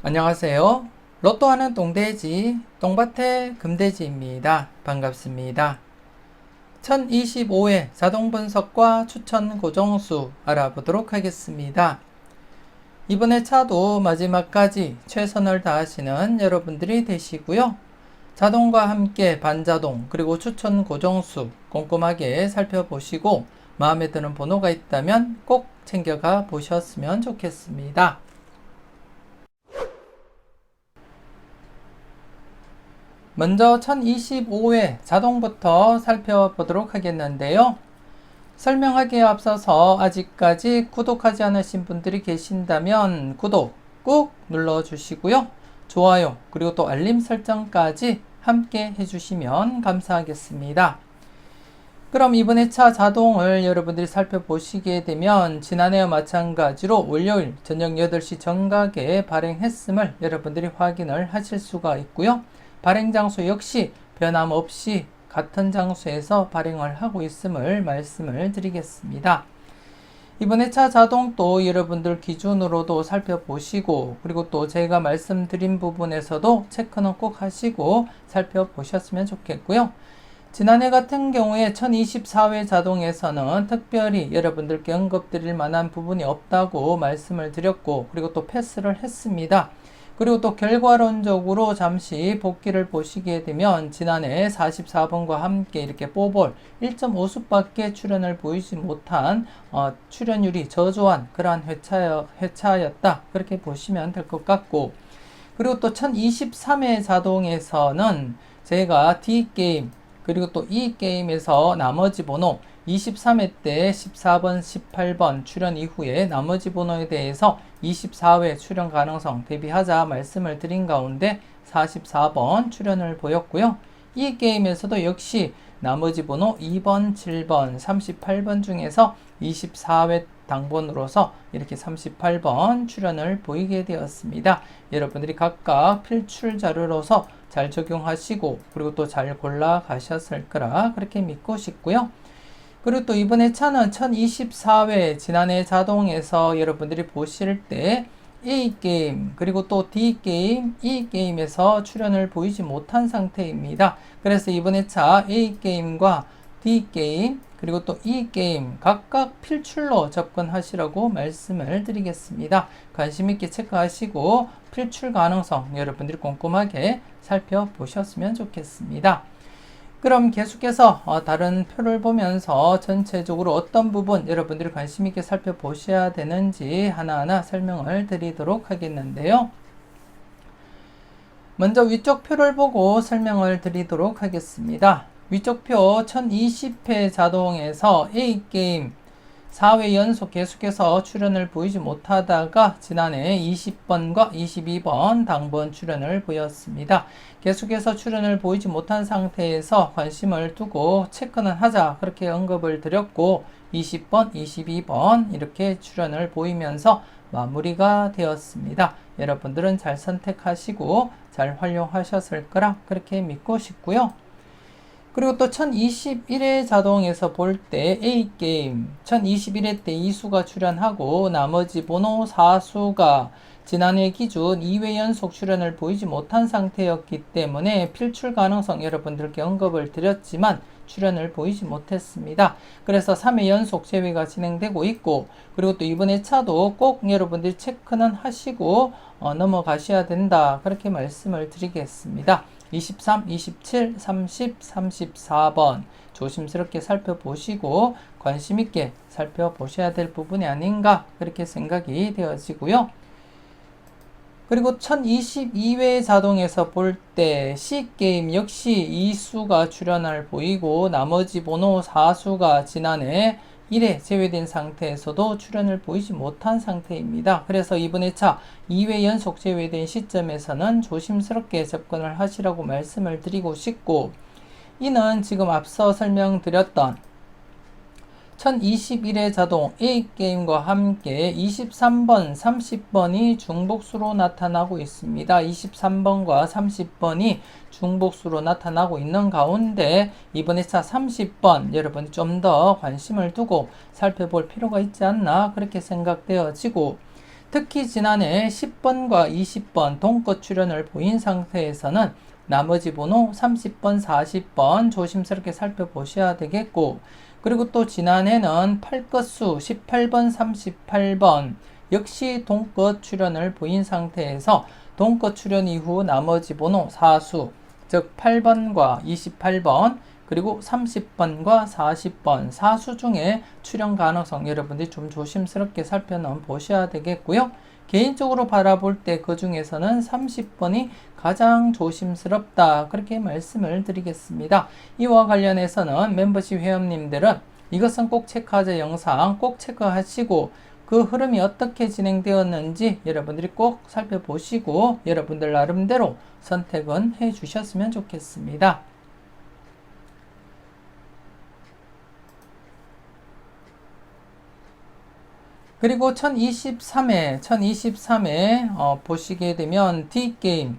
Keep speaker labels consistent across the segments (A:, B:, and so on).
A: 안녕하세요. 로또하는 똥돼지, 똥밭의 금돼지입니다. 반갑습니다. 1025회 자동 분석과 추천 고정수 알아보도록 하겠습니다. 이번에 차도 마지막까지 최선을 다하시는 여러분들이 되시고요. 자동과 함께 반자동 그리고 추천 고정수 꼼꼼하게 살펴보시고 마음에 드는 번호가 있다면 꼭 챙겨가 보셨으면 좋겠습니다. 먼저 1025회 자동부터 살펴보도록 하겠는데요. 설명하기에 앞서서 아직까지 구독하지 않으신 분들이 계신다면 구독 꾹 눌러주시고요. 좋아요 그리고 또 알림 설정까지 함께 해주시면 감사하겠습니다. 그럼 이번에 차 자동을 여러분들이 살펴보시게 되면 지난해와 마찬가지로 월요일 저녁 8시 정각에 발행했음을 여러분들이 확인을 하실 수가 있고요. 발행 장소 역시 변함없이 같은 장소에서 발행을 하고 있음을 말씀을 드리겠습니다. 이번에 차 자동도 여러분들 기준으로도 살펴보시고 그리고 또 제가 말씀드린 부분에서도 체크는 꼭 하시고 살펴보셨으면 좋겠고요. 지난해 같은 경우에 1024회 자동에서는 특별히 여러분들께 언급드릴 만한 부분이 없다고 말씀을 드렸고 그리고 또 패스를 했습니다. 그리고 또 결과론적으로 잠시 복기를 보시게 되면 지난해 44번과 함께 이렇게 뽀볼 1.5수밖에 출연을 보이지 못한 출연율이 저조한 그러한 회차였다. 그렇게 보시면 될 것 같고 그리고 또 1023회 자동에서는 제가 D게임 그리고 또 이 게임에서 나머지 번호 23회 때 14번, 18번 출연 이후에 나머지 번호에 대해서 24회 출연 가능성 대비하자 말씀을 드린 가운데 44번 출연을 보였고요. 이 게임에서도 역시 나머지 번호 2번, 7번, 38번 중에서 24회 당번으로서 이렇게 38번 출연을 보이게 되었습니다. 여러분들이 각각 필출 자료로서 잘 적용하시고 그리고 또 잘 골라 가셨을 거라 그렇게 믿고 싶고요. 그리고 또 이번에 차는 1024회 지난해 자동에서 여러분들이 보실 때 A게임 그리고 또 D게임, E게임에서 출연을 보이지 못한 상태입니다. 그래서 이번에 차 A게임과 D게임 그리고 또 E게임 각각 필출로 접근하시라고 말씀을 드리겠습니다. 관심있게 체크하시고 필출 가능성 여러분들이 꼼꼼하게 살펴보셨으면 좋겠습니다. 그럼 계속해서 다른 표를 보면서 전체적으로 어떤 부분 여러분들이 관심있게 살펴보셔야 되는지 하나하나 설명을 드리도록 하겠는데요. 먼저 위쪽 표를 보고 설명을 드리도록 하겠습니다. 위쪽 표 1020회 자동에서 A게임 4회 연속 계속해서 출연을 보이지 못하다가 지난해 20번과 22번 당번 출연을 보였습니다. 계속해서 출연을 보이지 못한 상태에서 관심을 두고 체크는 하자 그렇게 언급을 드렸고 20번, 22번 이렇게 출연을 보이면서 마무리가 되었습니다. 여러분들은 잘 선택하시고 잘 활용하셨을 거라 그렇게 믿고 싶고요. 그리고 또 1021회 자동에서 볼 때 A게임 1021회 때 2수가 출연하고 나머지 번호 4수가 지난해 기준 2회 연속 출연을 보이지 못한 상태였기 때문에 필출 가능성 여러분들께 언급을 드렸지만 출연을 보이지 못했습니다. 그래서 3회 연속 제외가 진행되고 있고 그리고 또 이번에 차도 꼭 여러분들이 체크는 하시고 넘어가셔야 된다 그렇게 말씀을 드리겠습니다. 23, 27, 30, 34번 조심스럽게 살펴보시고 관심있게 살펴보셔야 될 부분이 아닌가 그렇게 생각이 되어지고요. 그리고 1022회 자동에서 볼 때 C게임 역시 2수가 출연을 보이고 나머지 번호 4수가 지난해 1회 제외된 상태에서도 출연을 보이지 못한 상태입니다. 그래서 이번에 차 2회 연속 제외된 시점에서는 조심스럽게 접근을 하시라고 말씀을 드리고 싶고 이는 지금 앞서 설명드렸던 1021회 자동 A게임과 함께 23번, 30번이 중복수로 나타나고 있습니다. 23번과 30번이 중복수로 나타나고 있는 가운데 이번에 차 30번 여러분이 좀 더 관심을 두고 살펴볼 필요가 있지 않나 그렇게 생각되어지고 특히 지난해 10번과 20번 동거 출연을 보인 상태에서는 나머지 번호 30번, 40번 조심스럽게 살펴보셔야 되겠고, 그리고 또 지난해는 팔것수 18번, 38번 역시 동거 출연을 보인 상태에서 동거 출연 이후 나머지 번호 사수, 즉 8번과 28번 그리고 30번과 40번 사수 중에 출연 가능성 여러분들이 좀 조심스럽게 살펴보셔야 되겠고요. 개인적으로 바라볼 때 그 중에서는 30번이 가장 조심스럽다, 그렇게 말씀을 드리겠습니다. 이와 관련해서는 멤버십 회원님들은 이것은 꼭 체크하자 영상 꼭 체크하시고 그 흐름이 어떻게 진행되었는지 여러분들이 꼭 살펴보시고 여러분들 나름대로 선택은 해 주셨으면 좋겠습니다. 그리고 1023회 보시게 되면 D게임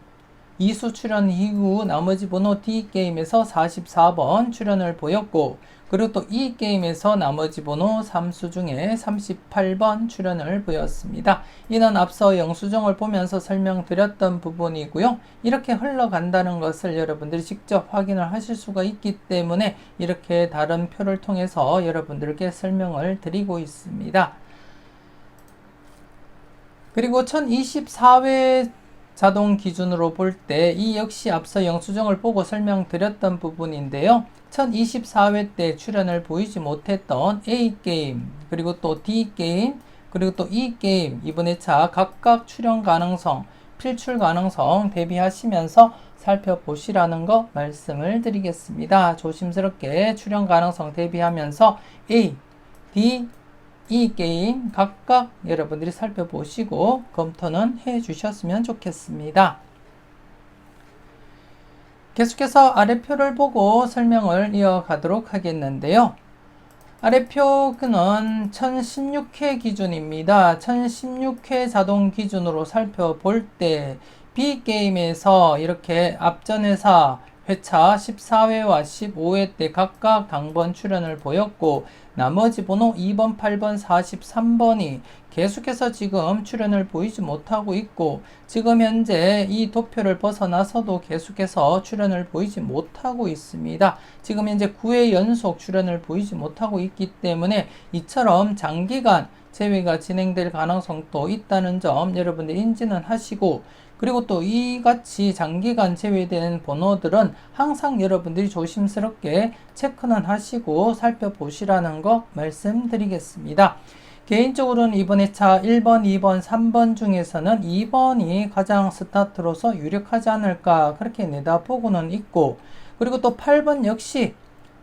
A: 이수 출연 이후 나머지 번호 D게임에서 44번 출연을 보였고, 그리고 또 E게임에서 나머지 번호 3수 중에 38번 출연을 보였습니다. 이는 앞서 영수증을 보면서 설명드렸던 부분이고요. 이렇게 흘러간다는 것을 여러분들이 직접 확인을 하실 수가 있기 때문에 이렇게 다른 표를 통해서 여러분들께 설명을 드리고 있습니다. 그리고 1024회 자동 기준으로 볼 때 이 역시 앞서 영수증을 보고 설명드렸던 부분인데요. 1024회 때 출연을 보이지 못했던 A게임, 그리고 또 D게임, 그리고 또 E게임 이번 회차 각각 출연 가능성, 필출 가능성 대비하시면서 살펴보시라는 거 말씀을 드리겠습니다. 조심스럽게 출연 가능성 대비하면서 A, D, 이 게임 각각 여러분들이 살펴보시고 검토는 해 주셨으면 좋겠습니다. 계속해서 아래표를 보고 설명을 이어가도록 하겠는데요. 아래표는 1016회 기준입니다. 1016회 자동 기준으로 살펴볼 때 B게임에서 이렇게 앞전 회사 회차 14회와 15회 때 각각 당번 출연을 보였고, 나머지 번호 2번, 8번, 43번이 계속해서 지금 출연을 보이지 못하고 있고, 지금 현재 이 도표를 벗어나서도 계속해서 출연을 보이지 못하고 있습니다. 지금 현재 9회 연속 출연을 보이지 못하고 있기 때문에 이처럼 장기간 제외가 진행될 가능성도 있다는 점 여러분들 인지는 하시고, 그리고 또 이같이 장기간 제외되는 번호들은 항상 여러분들이 조심스럽게 체크는 하시고 살펴보시라는 거 말씀드리겠습니다. 개인적으로는 이번 회차 1번, 2번, 3번 중에서는 2번이 가장 스타트로서 유력하지 않을까 그렇게 내다보고는 있고, 그리고 또 8번 역시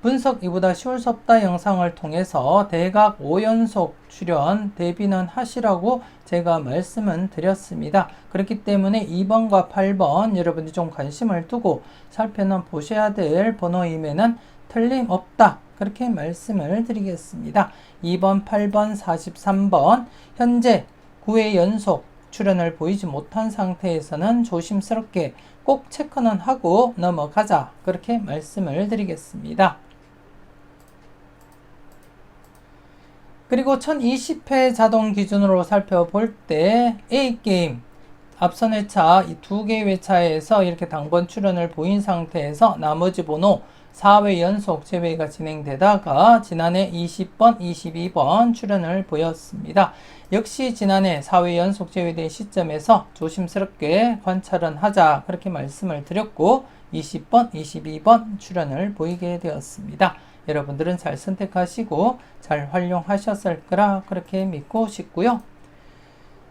A: 분석 이보다 쉬울 수 없다 영상을 통해서 대각 5연속 출연 대비는 하시라고 제가 말씀은 드렸습니다. 그렇기 때문에 2번과 8번 여러분들이 좀 관심을 두고 살펴보셔야 될 번호임에는 틀림없다, 그렇게 말씀을 드리겠습니다. 2번, 8번, 43번 현재 9회 연속 출연을 보이지 못한 상태에서는 조심스럽게 꼭 체크는 하고 넘어가자, 그렇게 말씀을 드리겠습니다. 그리고 1020회 자동 기준으로 살펴볼 때 A게임 앞선 회차 이 두 개의 회차에서 이렇게 당번 출연을 보인 상태에서 나머지 번호 4회 연속 제외가 진행되다가 지난해 20번, 22번 출연을 보였습니다. 역시 지난해 4회 연속 제외된 시점에서 조심스럽게 관찰은 하자, 그렇게 말씀을 드렸고 20번, 22번 출연을 보이게 되었습니다. 여러분들은 잘 선택하시고 잘 활용하셨을 거라 그렇게 믿고 싶고요.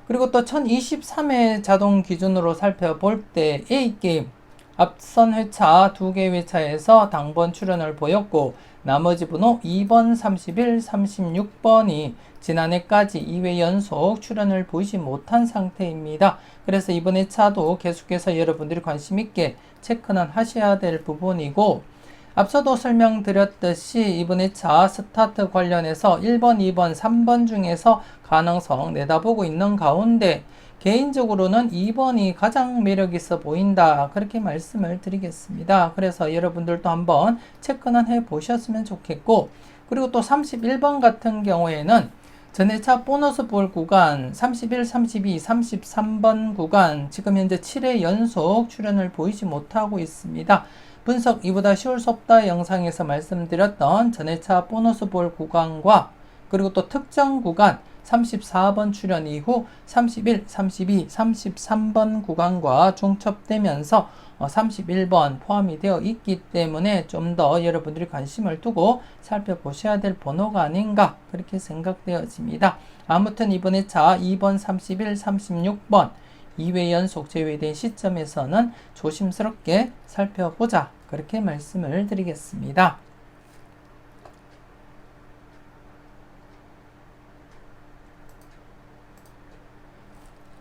A: 그리고 또 1023회 자동 기준으로 살펴볼 때 A게임 앞선 회차 두 개 회차에서 당번 출연을 보였고, 나머지 번호 2번, 31, 36번이 지난해까지 2회 연속 출연을 보이지 못한 상태입니다. 그래서 이번 회차도 계속해서 여러분들이 관심 있게 체크는 하셔야 될 부분이고, 앞서도 설명드렸듯이 이번 회차 스타트 관련해서 1번, 2번, 3번 중에서 가능성 내다보고 있는 가운데 개인적으로는 2번이 가장 매력 있어 보인다, 그렇게 말씀을 드리겠습니다. 그래서 여러분들도 한번 체크는 해 보셨으면 좋겠고, 그리고 또 31번 같은 경우에는 전회차 보너스 볼 구간 31, 32, 33번 구간 지금 현재 7회 연속 출연을 보이지 못하고 있습니다. 분석 이보다 쉬울 수 없다 영상에서 말씀드렸던 전회차 보너스 볼 구간과 그리고 또 특정 구간 34번 출연 이후 31, 32, 33번 구간과 중첩되면서 31번 포함이 되어 있기 때문에 좀 더 여러분들이 관심을 두고 살펴보셔야 될 번호가 아닌가 그렇게 생각되어집니다. 아무튼 이번에 차 2번, 31, 36번 2회 연속 제외된 시점에서는 조심스럽게 살펴보자 그렇게 말씀을 드리겠습니다.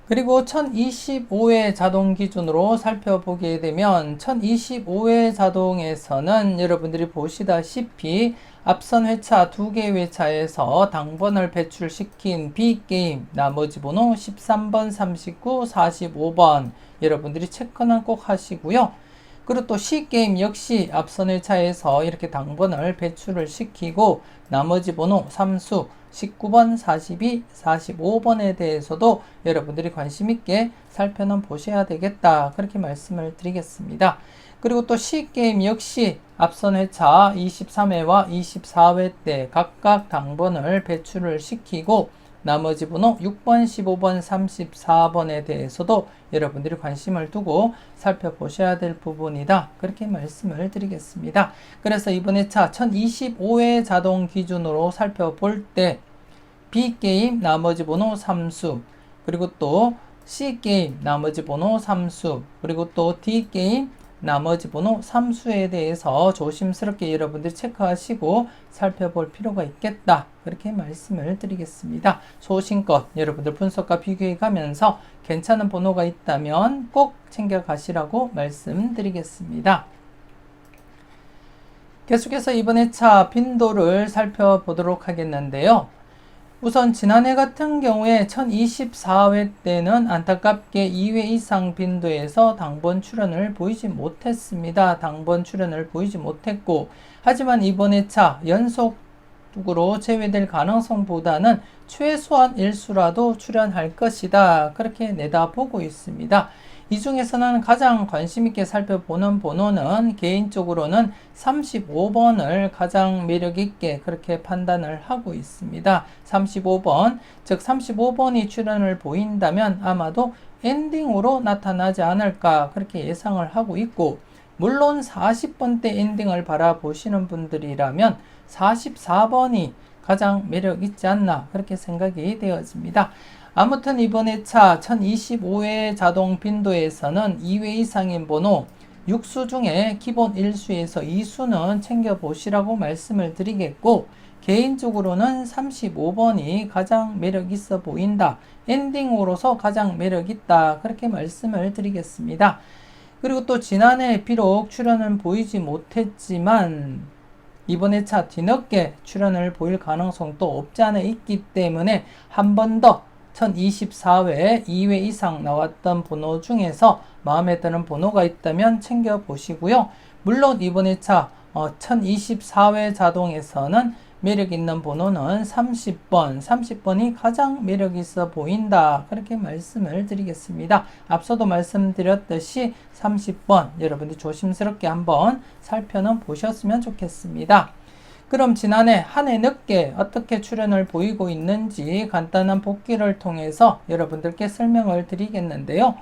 A: 그리고 1025회 자동 기준으로 살펴보게 되면 1025회 자동에서는 여러분들이 보시다시피 앞선 회차 2개 회차에서 당번을 배출시킨 B게임 나머지 번호 13번, 39, 45번 여러분들이 체크는 꼭 하시고요. 그리고 또 C게임 역시 앞선 회차에서 이렇게 당번을 배출을 시키고 나머지 번호 3수 19번, 42, 45번에 대해서도 여러분들이 관심 있게 살펴는 보셔야 되겠다 그렇게 말씀을 드리겠습니다. 그리고 또 C게임 역시 앞선 회차 23회와 24회 때 각각 당번을 배출을 시키고 나머지 번호 6번, 15번, 34번에 대해서도 여러분들이 관심을 두고 살펴보셔야 될 부분이다. 그렇게 말씀을 드리겠습니다. 그래서 이번에 차 1025회 자동 기준으로 살펴볼 때 B게임 나머지 번호 3수 그리고 또 C게임 나머지 번호 3수 그리고 또 D게임 나머지 번호 3수에 대해서 조심스럽게 여러분들이 체크하시고 살펴볼 필요가 있겠다. 그렇게 말씀을 드리겠습니다. 소신껏 여러분들 분석과 비교해 가면서 괜찮은 번호가 있다면 꼭 챙겨가시라고 말씀드리겠습니다. 계속해서 이번 회차 빈도를 살펴보도록 하겠는데요. 우선 지난해 같은 경우에 1024회 때는 안타깝게 2회 이상 빈도에서 당번 출연을 보이지 못했습니다. 당번 출연을 보이지 못했고 하지만 이번 회차 연속으로 제외될 가능성보다는 최소한 1수라도 출연할 것이다. 그렇게 내다보고 있습니다. 이 중에서는 가장 관심있게 살펴보는 번호는 개인적으로는 35번을 가장 매력있게 그렇게 판단을 하고 있습니다. 35번, 즉 35번이 출연을 보인다면 아마도 엔딩으로 나타나지 않을까 그렇게 예상을 하고 있고 물론 40번대 엔딩을 바라보시는 분들이라면 44번이 가장 매력있지 않나 그렇게 생각이 되어집니다. 아무튼 이번 회차 1025회 자동 빈도에서는 2회 이상인 번호 6수 중에 기본 1수에서 2수는 챙겨보시라고 말씀을 드리겠고 개인적으로는 35번이 가장 매력 있어 보인다. 엔딩으로서 가장 매력 있다. 그렇게 말씀을 드리겠습니다. 그리고 또 지난해 비록 출연은 보이지 못했지만 이번 회차 뒤늦게 출연을 보일 가능성도 없지 않아 있기 때문에 한 번 더 1024회 2회 이상 나왔던 번호 중에서 마음에 드는 번호가 있다면 챙겨보시고요. 물론 이번 회차 1024회 자동에서는 매력 있는 번호는 30번이 가장 매력 있어 보인다. 그렇게 말씀을 드리겠습니다. 앞서도 말씀드렸듯이 30번 여러분들 조심스럽게 한번 살펴는 보셨으면 좋겠습니다. 그럼 지난해 한 해 늦게 어떻게 출연을 보이고 있는지 간단한 복기를 통해서 여러분들께 설명을 드리겠는데요.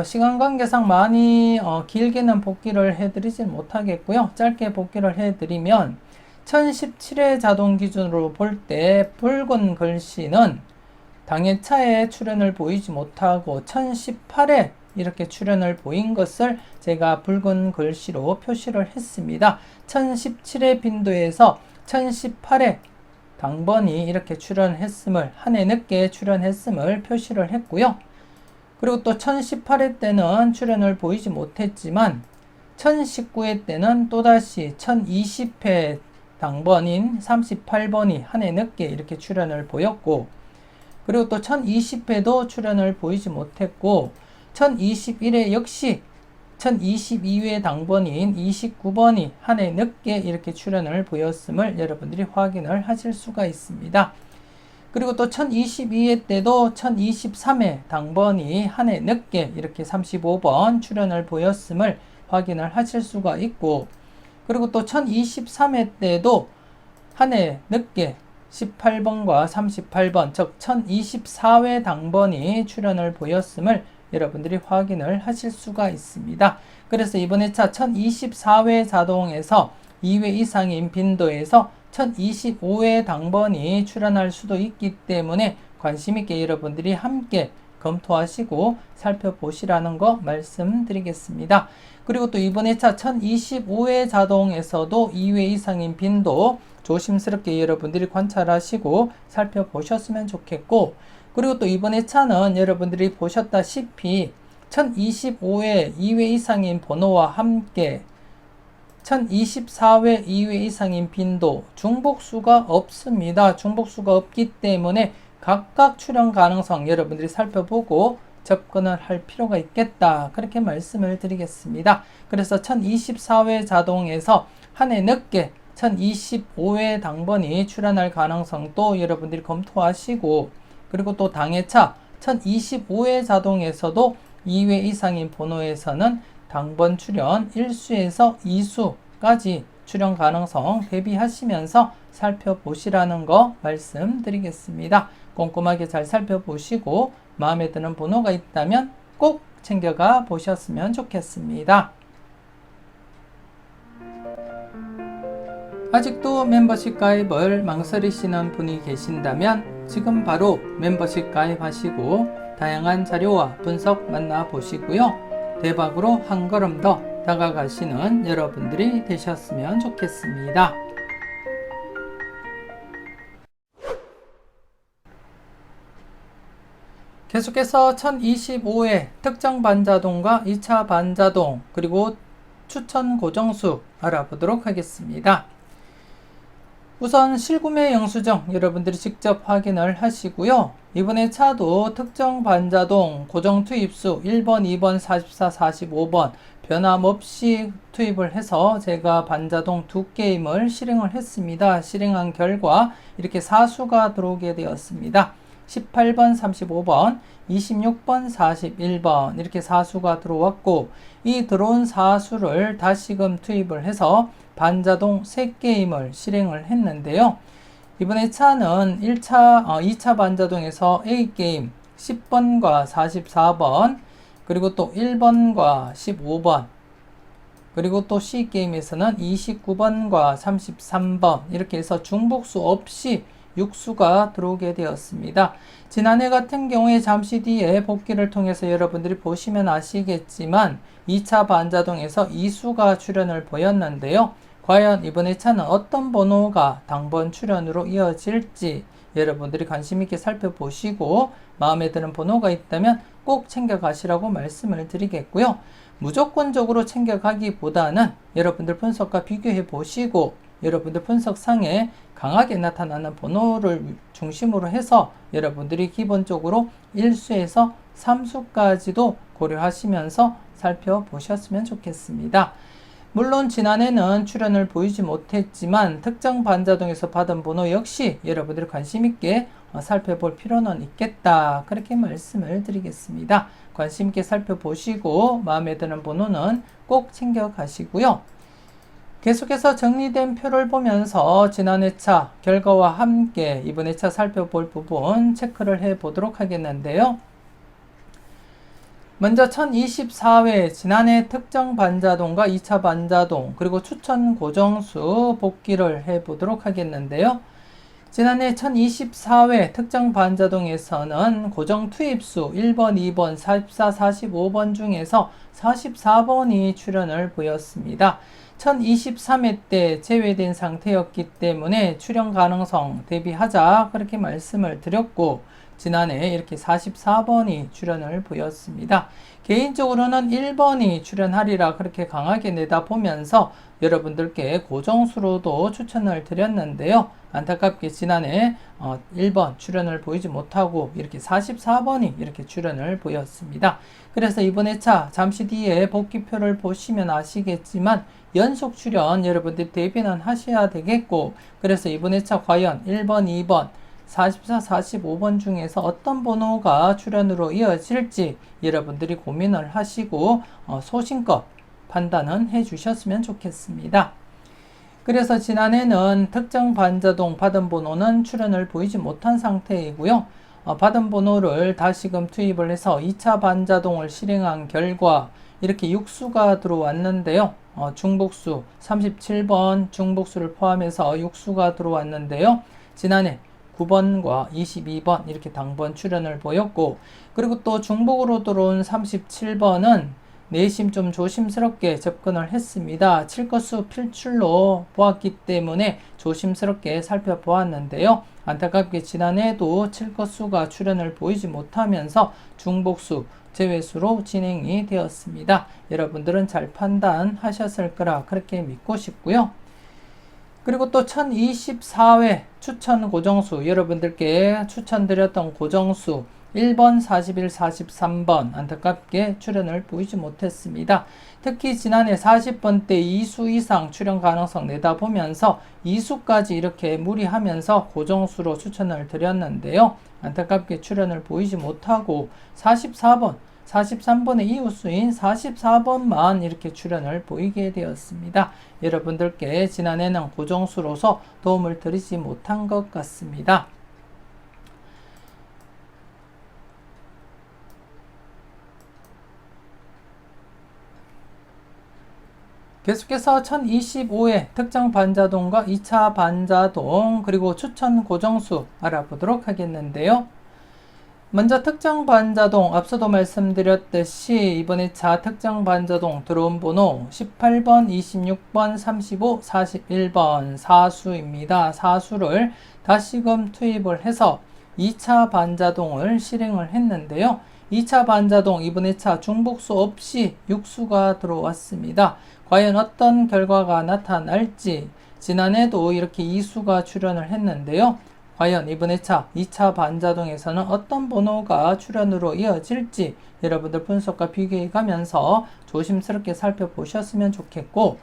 A: 시간 관계상 많이 길게는 복기를 해드리지 못하겠고요. 짧게 복기를 해드리면 1017회 자동 기준으로 볼 때 붉은 글씨는 당해차에 출연을 보이지 못하고 1018회 이렇게 출연을 보인 것을 제가 붉은 글씨로 표시를 했습니다. 1017회 빈도에서 1018회 당번이 이렇게 출연했음을 한 해 늦게 출연했음을 표시를 했고요. 그리고 또 1018회 때는 출연을 보이지 못했지만 1019회 때는 또다시 1020회 당번인 38번이 한 해 늦게 이렇게 출연을 보였고 그리고 또 1020회도 출연을 보이지 못했고 1021회 역시 1022회 당번인 29번이 한 해 늦게 이렇게 출연을 보였음을 여러분들이 확인을 하실 수가 있습니다. 그리고 또 1022회 때도 1023회 당번이 한 해 늦게 이렇게 35번 출연을 보였음을 확인을 하실 수가 있고, 그리고 또 1023회 때도 한 해 늦게 18번과 38번, 즉 1024회 당번이 출연을 보였음을 여러분들이 확인을 하실 수가 있습니다. 그래서 이번에 차 1024회 자동에서 2회 이상인 빈도에서 1025회 당번이 출연할 수도 있기 때문에 관심있게 여러분들이 함께 검토하시고 살펴보시라는 거 말씀드리겠습니다. 그리고 또 이번에 차 1025회 자동에서도 2회 이상인 빈도 조심스럽게 여러분들이 관찰하시고 살펴보셨으면 좋겠고, 그리고 또 이번에 차는 여러분들이 보셨다시피 1025회 2회 이상인 번호와 함께 1024회 2회 이상인 빈도 중복수가 없습니다. 중복수가 없기 때문에 각각 출현 가능성 여러분들이 살펴보고 접근을 할 필요가 있겠다, 그렇게 말씀을 드리겠습니다. 그래서 1024회 자동에서 한 해 늦게 1025회 당번이 출현할 가능성도 여러분들이 검토하시고, 그리고 또 당해차 1025회 자동에서도 2회 이상인 번호에서는 당번 출현 1수에서 2수까지 출현 가능성 대비하시면서 살펴보시라는 거 말씀드리겠습니다. 꼼꼼하게 잘 살펴보시고 마음에 드는 번호가 있다면 꼭 챙겨가 보셨으면 좋겠습니다. 아직도 멤버십 가입을 망설이시는 분이 계신다면 지금 바로 멤버십 가입하시고 다양한 자료와 분석 만나보시고요. 대박으로 한 걸음 더 다가가시는 여러분들이 되셨으면 좋겠습니다. 계속해서 1025회 특정 반자동과 2차 반자동 그리고 추천 고정수 알아보도록 하겠습니다. 우선 실구매 영수증 여러분들이 직접 확인을 하시고요. 이번에 차도 특정 반자동 고정 투입수 1번, 2번, 44, 45번 변함없이 투입을 해서 제가 반자동 두 게임을 실행을 했습니다. 실행한 결과 이렇게 사수가 들어오게 되었습니다. 18번, 35번, 26번, 41번 이렇게 사수가 들어왔고, 이 들어온 사수를 다시금 투입을 해서 반자동 3게임을 실행을 했는데요. 이번에 차는 2차 반자동에서 A게임 10번과 44번, 그리고 또 1번과 15번, 그리고 또 C게임에서는 29번과 33번 이렇게 해서 중복수 없이 6수가 들어오게 되었습니다. 지난해 같은 경우에 잠시 뒤에 복귀를 통해서 여러분들이 보시면 아시겠지만 2차 반자동에서 2수가 출현을 보였는데요. 과연 이번에 차는 어떤 번호가 당번 출현으로 이어질지 여러분들이 관심 있게 살펴보시고 마음에 드는 번호가 있다면 꼭 챙겨가시라고 말씀을 드리겠고요. 무조건적으로 챙겨가기보다는 여러분들 분석과 비교해 보시고 여러분들 분석상에 강하게 나타나는 번호를 중심으로 해서 여러분들이 기본적으로 1수에서 3수까지도 고려하시면서 살펴보셨으면 좋겠습니다. 물론 지난해는 출현을 보이지 못했지만 특정 반자동에서 받은 번호 역시 여러분들이 관심 있게 살펴볼 필요는 있겠다, 그렇게 말씀을 드리겠습니다. 관심 있게 살펴보시고 마음에 드는 번호는 꼭 챙겨 가시고요. 계속해서 정리된 표를 보면서 지난해 차 결과와 함께 이번 회차 살펴볼 부분 체크를 해 보도록 하겠는데요. 먼저 1024회 지난해 특정 반자동과 2차 반자동 그리고 추천 고정수 복기를 해 보도록 하겠는데요. 지난해 1024회 특정 반자동에서는 고정 투입수 1번, 2번, 44, 45번 중에서 44번이 출현을 보였습니다. 1023회 때 제외된 상태였기 때문에 출현 가능성 대비하자 그렇게 말씀을 드렸고, 지난해 이렇게 44번이 출현을 보였습니다. 개인적으로는 1번이 출현하리라 그렇게 강하게 내다보면서 여러분들께 고정수로도 추천을 드렸는데요. 안타깝게 지난해 1번 출현을 보이지 못하고 이렇게 44번이 이렇게 출현을 보였습니다. 그래서 이번 회차 잠시 뒤에 복귀표를 보시면 아시겠지만 연속 출현 여러분들 대비는 하셔야 되겠고, 그래서 이번 회차 과연 1번, 2번 44, 45번 중에서 어떤 번호가 출연으로 이어질지 여러분들이 고민을 하시고 소신껏 판단은 해 주셨으면 좋겠습니다. 그래서 지난해는 특정 반자동 받은 번호는 출연을 보이지 못한 상태이고요. 받은 번호를 다시금 투입을 해서 2차 반자동을 실행한 결과 이렇게 육수가 들어왔는데요. 중복수 37번 중복수를 포함해서 육수가 들어왔는데요. 지난해 9번과 22번 이렇게 당번 출연을 보였고, 그리고 또 중복으로 들어온 37번은 내심 좀 조심스럽게 접근을 했습니다. 칠것수 필출로 보았기 때문에 조심스럽게 살펴보았는데요. 안타깝게 지난해에도 칠것수가 출연을 보이지 못하면서 중복수, 제외수로 진행이 되었습니다. 여러분들은 잘 판단하셨을 거라 그렇게 믿고 싶고요. 그리고 또 1024회 추천 고정수, 여러분들께 추천드렸던 고정수 1번, 41, 43번 안타깝게 출연을 보이지 못했습니다. 특히 지난해 40번 때 2수 이상 출연 가능성 내다보면서 2수까지 이렇게 무리하면서 고정수로 추천을 드렸는데요. 안타깝게 출연을 보이지 못하고 44번, 43번의 이웃수인 44번만 이렇게 출연을 보이게 되었습니다. 여러분들께 지난해는 고정수로서 도움을 드리지 못한 것 같습니다. 계속해서 1025회 특정 반자동과 2차 반자동 그리고 추천 고정수 알아보도록 하겠는데요. 먼저 특정 반자동, 앞서도 말씀드렸듯이 이번 2차 특정 반자동 들어온 번호 18번, 26번, 35, 41번 4수입니다. 4수를 다시금 투입을 해서 2차 반자동을 실행을 했는데요. 2차 반자동 이번 2차 중복수 없이 6수가 들어왔습니다. 과연 어떤 결과가 나타날지, 지난해도 이렇게 2수가 출연을 했는데요. 과연 이번 2차 반자동에서는 어떤 번호가 출연으로 이어질지 여러분들 분석과 비교해 가면서 조심스럽게 살펴보셨으면 좋겠고,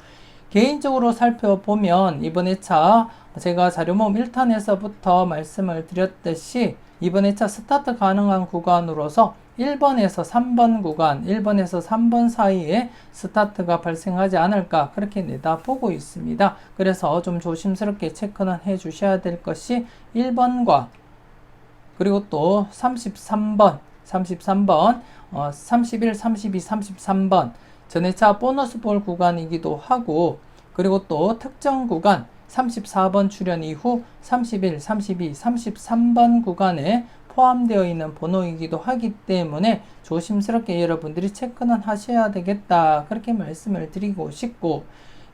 A: 개인적으로 살펴보면 이번 2차 제가 자료모음 1탄에서부터 말씀을 드렸듯이 이번 2차 스타트 가능한 구간으로서 1번에서 3번 구간, 1번에서 3번 사이에 스타트가 발생하지 않을까 그렇게 내다보고 있습니다. 그래서 좀 조심스럽게 체크는 해 주셔야 될 것이 1번과 그리고 또 33번, 31, 32, 33번 전회차 보너스 볼 구간이기도 하고, 그리고 또 특정 구간 34번 출연 이후 31, 32, 33번 구간에 포함되어 있는 번호이기도 하기 때문에 조심스럽게 여러분들이 체크는 하셔야 되겠다 그렇게 말씀을 드리고 싶고,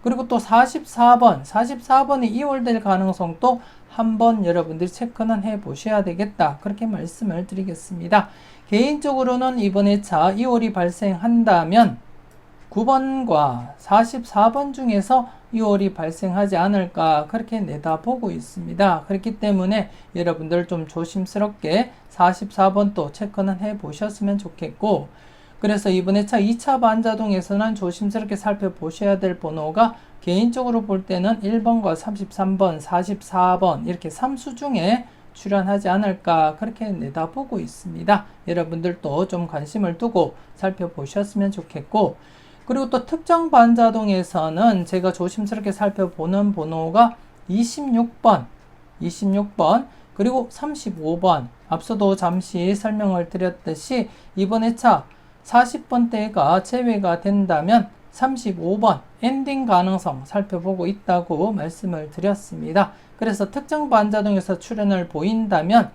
A: 그리고 또 44번이 이월될 가능성도 한번 여러분들이 체크는 해 보셔야 되겠다 그렇게 말씀을 드리겠습니다. 개인적으로는 이번 2차 2월이 발생한다면 9번과 44번 중에서 2월이 발생하지 않을까 그렇게 내다보고 있습니다. 그렇기 때문에 여러분들 좀 조심스럽게 44번 또 체크는 해 보셨으면 좋겠고, 그래서 이번 2차 반자동에서는 조심스럽게 살펴보셔야 될 번호가 개인적으로 볼 때는 1번과 33번, 44번 이렇게 3수 중에 출연하지 않을까 그렇게 내다보고 있습니다. 여러분들도 좀 관심을 두고 살펴보셨으면 좋겠고, 그리고 또 특정 반자동에서는 제가 조심스럽게 살펴보는 번호가 26번 그리고 35번, 앞서도 잠시 설명을 드렸듯이 이번 2차 40번대가 제외가 된다면 35번 엔딩 가능성 살펴보고 있다고 말씀을 드렸습니다. 그래서 특정 반자동에서 출연을 보인다면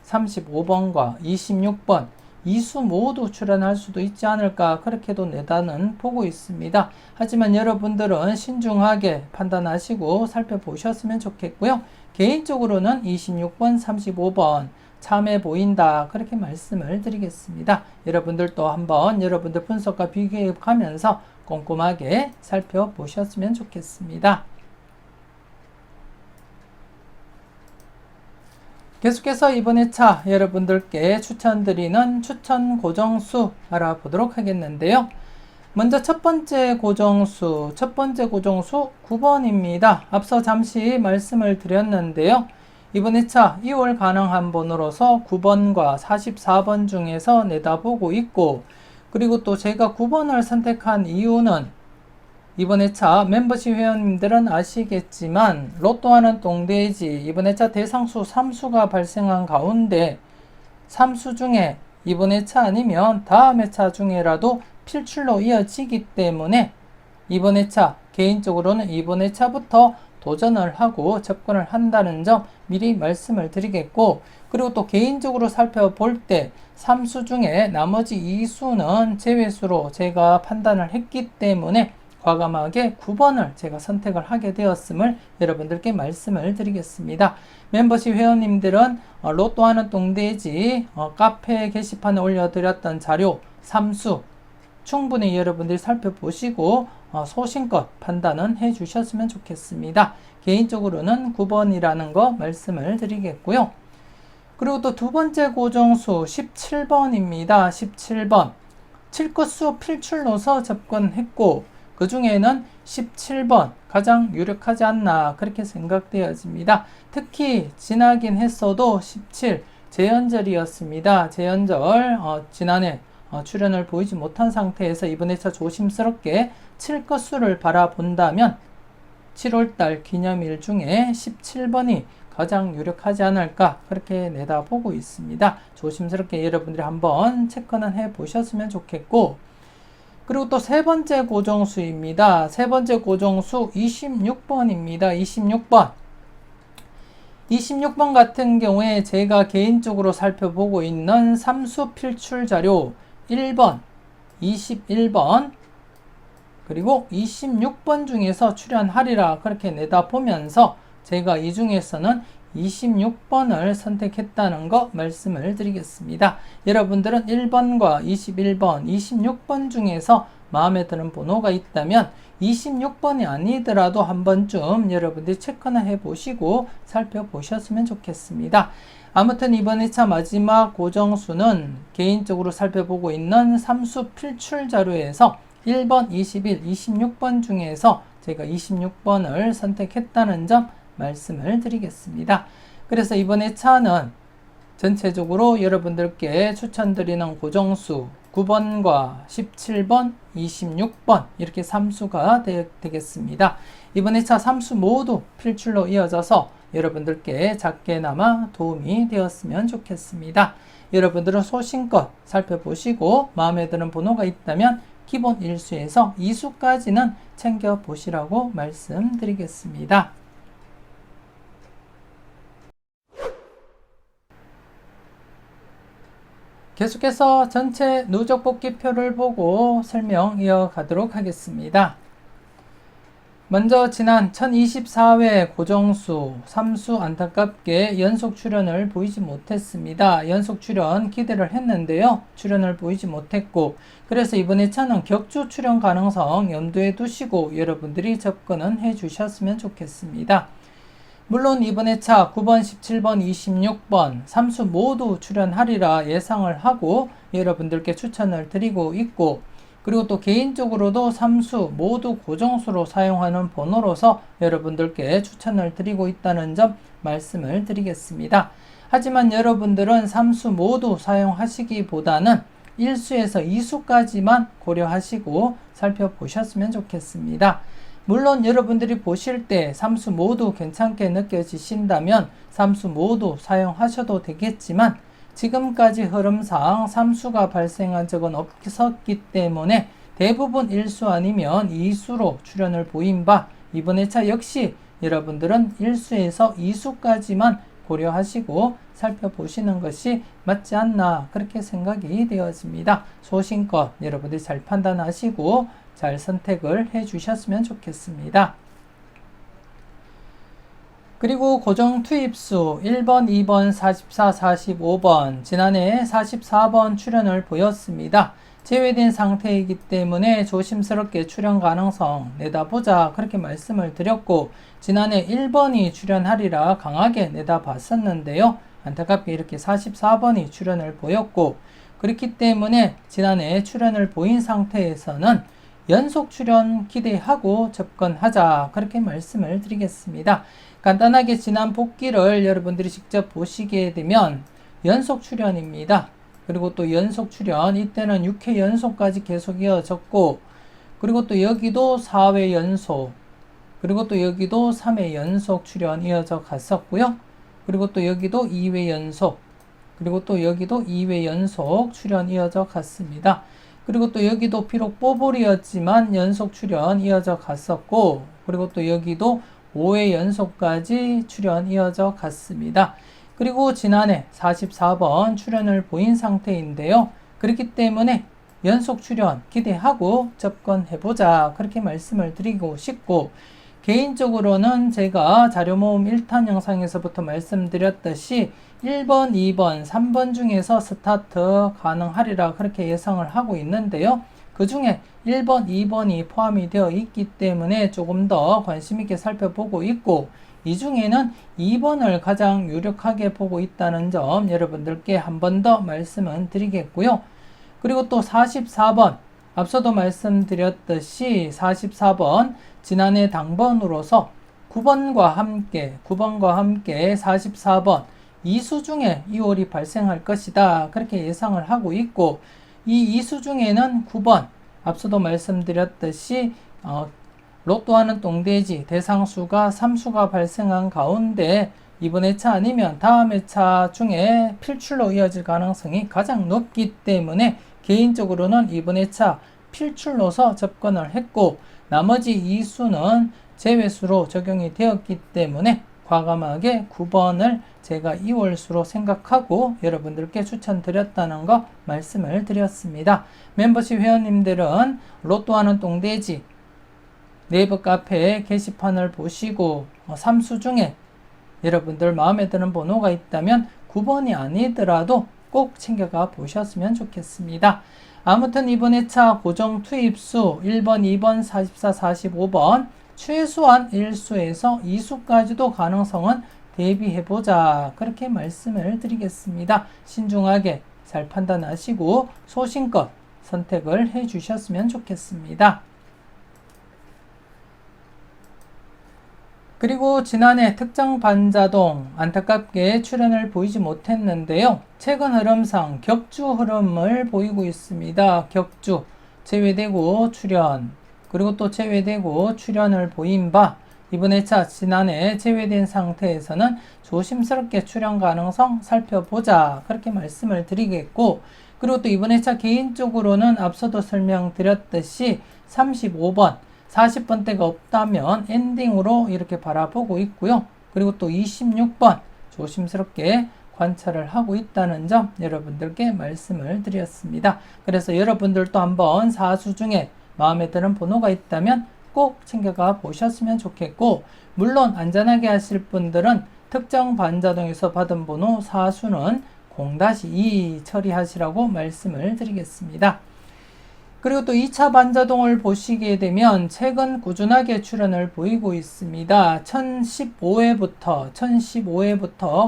A: 35번과 26번 2수 모두 출연할 수도 있지 않을까 그렇게도 내다는 보고 있습니다. 하지만 여러분들은 신중하게 판단하시고 살펴보셨으면 좋겠고요. 개인적으로는 26번, 35번 참해 보인다 그렇게 말씀을 드리겠습니다. 여러분들도 한번 여러분들 분석과 비교해 가면서 꼼꼼하게 살펴보셨으면 좋겠습니다. 계속해서 이번 2차 여러분들께 추천드리는 추천 고정수 알아보도록 하겠는데요. 먼저 첫 번째 고정수 9번입니다. 앞서 잠시 말씀을 드렸는데요. 이번 회차 2월 가능한 번호로서 9번과 44번 중에서 내다보고 있고, 그리고 또 제가 9번을 선택한 이유는 이번 회차 멤버십 회원님들은 아시겠지만 로또하는 똥돼지 이번 회차 대상수 3수가 발생한 가운데 3수 중에 이번 회차 아니면 다음 회차 중에라도 필출로 이어지기 때문에 이번 회차 개인적으로는 이번 회차부터 도전을 하고 접근을 한다는 점 미리 말씀을 드리겠고, 그리고 또 개인적으로 살펴볼 때 3수 중에 나머지 2수는 제외수로 제가 판단을 했기 때문에 과감하게 9번을 제가 선택을 하게 되었음을 여러분들께 말씀을 드리겠습니다. 멤버십 회원님들은 로또하는 똥돼지 카페 게시판에 올려드렸던 자료 3수 충분히 여러분들이 살펴보시고 소신껏 판단은 해주셨으면 좋겠습니다. 개인적으로는 9번이라는 거 말씀을 드리겠고요. 그리고 또 두 번째 고정수 17번입니다. 17번 7끝수 필출로서 접근했고, 그 중에는 17번 가장 유력하지 않나 그렇게 생각되어집니다. 특히 지나긴 했어도 17 재연절이었습니다. 재연절 지난해 출연을 보이지 못한 상태에서 이번 회차 조심스럽게 7끝수를 바라본다면 7월달 기념일 중에 17번이 가장 유력하지 않을까 그렇게 내다보고 있습니다. 조심스럽게 여러분들이 한번 체크는 해 보셨으면 좋겠고, 그리고 또 세 번째 고정수입니다. 세 번째 고정수 26번입니다. 26번 같은 경우에 제가 개인적으로 살펴보고 있는 3수 필출 자료 1번, 21번, 그리고 26번 중에서 출연하리라 그렇게 내다보면서 제가 이 중에서는 26번을 선택했다는 거 말씀을 드리겠습니다. 여러분들은 1번과 21번, 26번 중에서 마음에 드는 번호가 있다면 26번이 아니더라도 한 번쯤 여러분들이 체크나 해보시고 살펴보셨으면 좋겠습니다. 아무튼 이번 2차 마지막 고정수는 개인적으로 살펴보고 있는 3수 필출 자료에서 1번, 21, 26번 중에서 제가 26번을 선택했다는 점 말씀을 드리겠습니다. 그래서 이번 회차는 전체적으로 여러분들께 추천드리는 고정수 9번과 17번, 26번 이렇게 3수가 되겠습니다. 이번 회차 3수 모두 필출로 이어져서 여러분들께 작게나마 도움이 되었으면 좋겠습니다. 여러분들은 소신껏 살펴보시고 마음에 드는 번호가 있다면 기본 1수에서 2수까지는 챙겨보시라고 말씀드리겠습니다. 계속해서 전체 누적 복귀표를 보고 설명 이어가도록 하겠습니다. 먼저 지난 1024회 고정수 3수 안타깝게 연속 출연을 보이지 못했습니다. 연속 출연 기대를 했는데요. 출연을 보이지 못했고, 그래서 이번 회차는 격주 출연 가능성 염두에 두시고 여러분들이 접근은 해주셨으면 좋겠습니다. 물론 이번 회차 9번, 17번, 26번 3수 모두 출연하리라 예상을 하고 여러분들께 추천을 드리고 있고, 그리고 또 개인적으로도 3수 모두 고정수로 사용하는 번호로서 여러분들께 추천을 드리고 있다는 점 말씀을 드리겠습니다. 하지만 여러분들은 3수 모두 사용하시기보다는 1수에서 2수까지만 고려하시고 살펴보셨으면 좋겠습니다. 물론 여러분들이 보실 때 3수 모두 괜찮게 느껴지신다면 3수 모두 사용하셔도 되겠지만, 지금까지 흐름상 3수가 발생한 적은 없었기 때문에 대부분 1수 아니면 2수로 출연을 보인 바 이번 회차 역시 여러분들은 1수에서 2수까지만 고려하시고 살펴보시는 것이 맞지 않나 그렇게 생각이 되어집니다. 소신껏 여러분들이 잘 판단하시고 잘 선택을 해 주셨으면 좋겠습니다. 그리고 고정 투입수 1번, 2번, 44, 45번 지난해 44번 출연을 보였습니다. 제외된 상태이기 때문에 조심스럽게 출연 가능성 내다보자 그렇게 말씀을 드렸고, 지난해 1번이 출연하리라 강하게 내다봤었는데요. 안타깝게 이렇게 44번이 출연을 보였고, 그렇기 때문에 지난해 출연을 보인 상태에서는 연속 출연 기대하고 접근하자 그렇게 말씀을 드리겠습니다. 간단하게 지난 복기를 여러분들이 직접 보시게 되면 연속 출현입니다. 그리고 또 연속 출현, 이때는 6회 연속까지 계속 이어졌고, 그리고 또 여기도 4회 연속, 그리고 또 여기도 3회 연속 출현 이어져 갔었고요. 그리고 또 여기도 2회 연속, 그리고 또 여기도 2회 연속 출현 이어져 갔습니다. 그리고 또 여기도 비록 뽀볼이었지만 연속 출현 이어져 갔었고, 그리고 또 여기도 5회 연속까지 출현 이어져 갔습니다. 그리고 지난해 44번 출현을 보인 상태인데요. 그렇기 때문에 연속 출현 기대하고 접근해보자, 그렇게 말씀을 드리고 싶고, 개인적으로는 제가 자료 모음 1탄 영상에서부터 말씀드렸듯이 1번, 2번, 3번 중에서 스타트 가능하리라 그렇게 예상을 하고 있는데요. 그 중에 1번, 2번이 포함이 되어 있기 때문에 조금 더 관심 있게 살펴보고 있고, 이 중에는 2번을 가장 유력하게 보고 있다는 점 여러분들께 한 번 더 말씀은 드리겠고요. 그리고 또 44번, 앞서도 말씀드렸듯이 44번 지난해 당번으로서 9번과 함께 44번 이수 중에 2홀이 발생할 것이다, 그렇게 예상을 하고 있고, 이 이수 중에는 9번, 앞서도 말씀드렸듯이 로또하는 똥돼지 대상수가 3수가 발생한 가운데 이번 회차 아니면 다음 회차 중에 필출로 이어질 가능성이 가장 높기 때문에 개인적으로는 이번 회차 필출로서 접근을 했고, 나머지 2수는 제외수로 적용이 되었기 때문에 과감하게 9번을 제가 2월수로 생각하고 여러분들께 추천드렸다는 거 말씀을 드렸습니다. 멤버십 회원님들은 로또하는 똥돼지 네이버 카페 게시판을 보시고 3수 중에 여러분들 마음에 드는 번호가 있다면 9번이 아니더라도 꼭 챙겨가 보셨으면 좋겠습니다. 아무튼 이번 회차 고정 투입수 1번, 2번, 44, 45번 최소한 1수에서 2수까지도 가능성은 대비해보자, 그렇게 말씀을 드리겠습니다. 신중하게 잘 판단하시고 소신껏 선택을 해주셨으면 좋겠습니다. 그리고 지난해 특정 반자동 안타깝게 출현을 보이지 못했는데요. 최근 흐름상 격주 흐름을 보이고 있습니다. 격주, 제외되고 출현, 그리고 또 제외되고 출현을 보인 바, 이번 회차 지난해 제외된 상태에서는 조심스럽게 출현 가능성 살펴보자, 그렇게 말씀을 드리겠고, 그리고 또 이번 회차 개인적으로는 앞서도 설명드렸듯이 35번 40번대가 없다면 엔딩으로 이렇게 바라보고 있고요. 그리고 또 26번 조심스럽게 관찰을 하고 있다는 점 여러분들께 말씀을 드렸습니다. 그래서 여러분들도 한번 4수 중에 마음에 드는 번호가 있다면 꼭 챙겨가 보셨으면 좋겠고, 물론 안전하게 하실 분들은 특정 반자동에서 받은 번호 4수는 0-2 처리하시라고 말씀을 드리겠습니다. 그리고 또 2차 반자동을 보시게 되면 최근 꾸준하게 출현을 보이고 있습니다. 1015회부터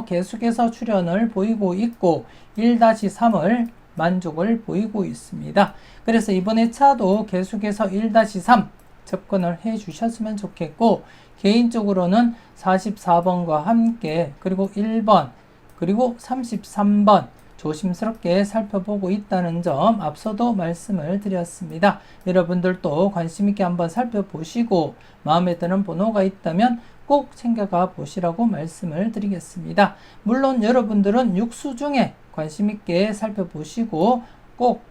A: 계속해서 출현을 보이고 있고 1-3을 만족을 보이고 있습니다. 그래서 이번 회차도 계속해서 1-3 접근을 해 주셨으면 좋겠고, 개인적으로는 44번과 함께 그리고 1번 그리고 33번 조심스럽게 살펴보고 있다는 점 앞서도 말씀을 드렸습니다. 여러분들도 관심 있게 한번 살펴보시고 마음에 드는 번호가 있다면 꼭 챙겨가 보시라고 말씀을 드리겠습니다. 물론 여러분들은 6수 중에 관심 있게 살펴보시고 꼭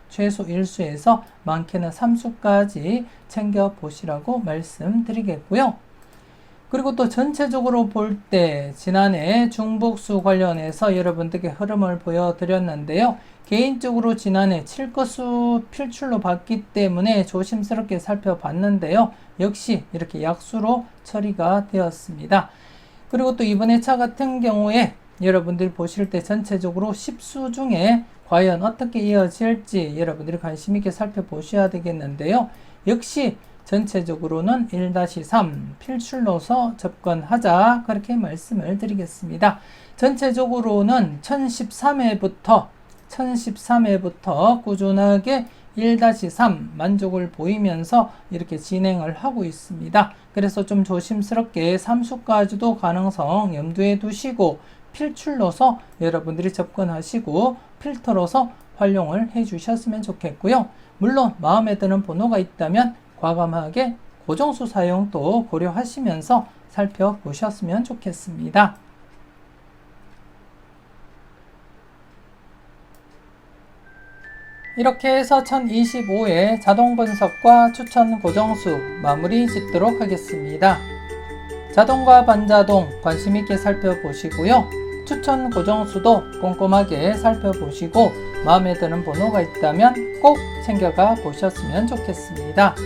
A: 최소 1수에서 많게는 3수까지 챙겨보시라고 말씀드리겠고요. 그리고 또 전체적으로 볼 때 지난해 중복수 관련해서 여러분들께 흐름을 보여드렸는데요. 개인적으로 지난해 7것수 필출로 봤기 때문에 조심스럽게 살펴봤는데요. 역시 이렇게 약수로 처리가 되었습니다. 그리고 또 이번 회차 같은 경우에 여러분들이 보실 때 전체적으로 10수 중에 과연 어떻게 이어질지 여러분들이 관심 있게 살펴보셔야 되겠는데요. 역시 전체적으로는 1-3 필출로서 접근하자, 그렇게 말씀을 드리겠습니다. 전체적으로는 1013회부터 1013회부터 꾸준하게 1-3 만족을 보이면서 이렇게 진행을 하고 있습니다. 그래서 좀 조심스럽게 3수까지도 가능성 염두에 두시고 필출로서 여러분들이 접근하시고 필터로서 활용을 해 주셨으면 좋겠고요. 물론 마음에 드는 번호가 있다면 과감하게 고정수 사용도 고려하시면서 살펴보셨으면 좋겠습니다. 이렇게 해서 1025회 자동 분석과 추천 고정수 마무리 짓도록 하겠습니다. 자동과 반자동 관심 있게 살펴보시고요. 추천 고정수도 꼼꼼하게 살펴보시고 마음에 드는 번호가 있다면 꼭 챙겨가 보셨으면 좋겠습니다.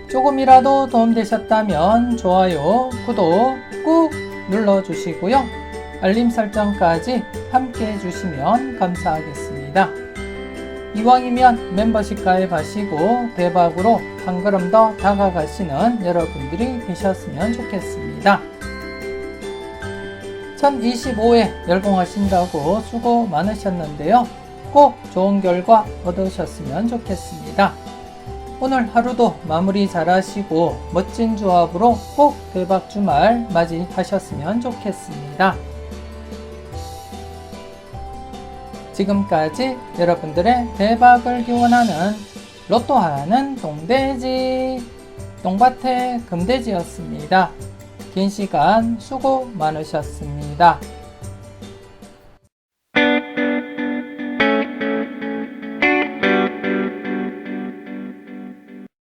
A: 조금이라도 도움되셨다면 좋아요, 구독 꾹 눌러주시고요. 알림 설정까지 함께 해주시면 감사하겠습니다. 이왕이면 멤버십 가입하시고 대박으로 한 걸음 더 다가가시는 여러분들이 되셨으면 좋겠습니다. 1025회 열공하신다고 수고 많으셨는데요. 꼭 좋은 결과 얻으셨으면 좋겠습니다. 오늘 하루도 마무리 잘 하시고 멋진 조합으로 꼭 대박 주말 맞이하셨으면 좋겠습니다. 지금까지 여러분들의 대박을 기원하는 로또하는 동돼지 똥밭의 금돼지였습니다. 긴 시간 수고 많으셨습니다.